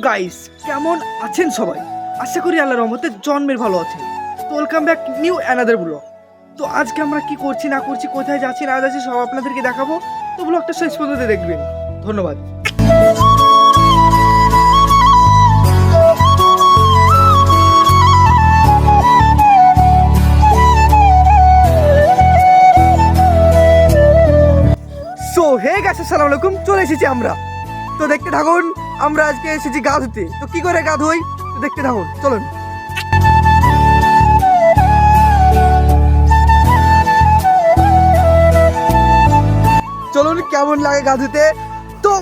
Guys, কেমন আছেন সবাই? আশা করি আল্লাহর রহমতে জন্মের ভালো আছেন। তো welcome back new another blog. তো আজকে আমরা কি করছি না করছি, কোথায় যাচ্ছি না যাচ্ছি সব আপনাদেরকে দেখাবো। তো ব্লগটা শেষ পর্যন্ত দেখবেন। ধন্যবাদ। সো হে গাইস, আসসালামু আলাইকুম। চলে এসেছি আমরা। তো দেখতে থাকুন। আমরা আজকে এসেছি গা ধুতে। তো কি করে গা ধুই তো দেখতে থাকুন, চলুন। চলুন কেমন লাগে গা ধুতে। তো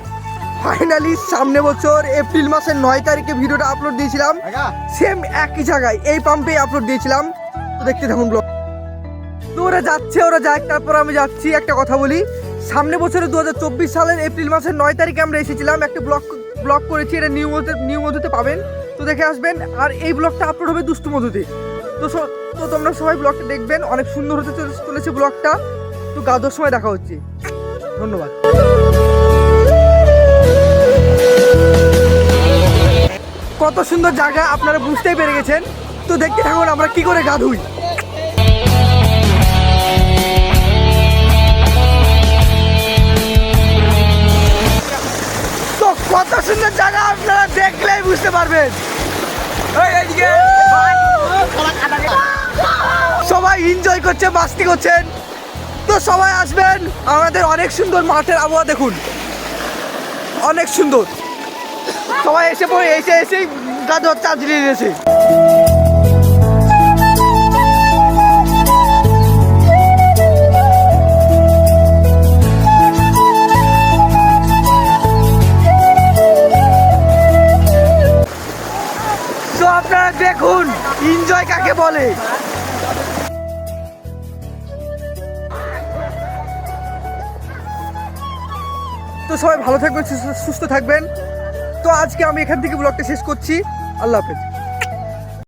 ফাইনালি সামনে বছর এপ্রিল মাসের 9 তারিখে ভিডিওটা আপলোড দিয়েছিলাম, সেম একই জায়গায় এই পাম্পে আপলোড দিয়েছিলাম। তো দেখতে থাকুন ব্লগ। তো ওরা যাচ্ছে, ওরা যায়, তারপর আমি যাচ্ছি। একটা কথা বলি, সামনে বছরে 2024 সালের এপ্রিল মাসের 9 তারিখে আমরা এসেছিলাম, একটা ব্লগ করেছি। এটা নিউ মধুতে পাবেন, তো দেখে আসবেন। আর এই ব্লগটা আপলোড হবে দুষ্টু মধুতে। তো তোমরা সবাই ব্লগটা দেখবেন, অনেক সুন্দর হতে চলেছে ব্লগটা। তো গাদোর সময় দেখা হচ্ছে। ধন্যবাদ। কত সুন্দর জায়গা আপনারা বুঝতেই পেরে গেছেন। তো দেখতে থাকুন আমরা কি করে গা ধুই। তো কত সুন্দর জায়গা আপনারা দেখলেই বুঝতে পারবেন। সবাই এনজয় করছে, মাস্তি করছেন। তো সবাই আসবেন, আমাদের অনেক সুন্দর মাঠের আবহাওয়া দেখুন, অনেক সুন্দর। সবাই এসেই গা ধোয়ার চার্জ নিয়ে নিয়েছে। তো আপনারা দেখুন এনজয় কাকে বলে। তো সবাই ভালো থাকবেন, সুস্থ থাকবেন। তো আজকে আমি এখান থেকে ব্লগটা শেষ করছি। আল্লাহ হাফেজ।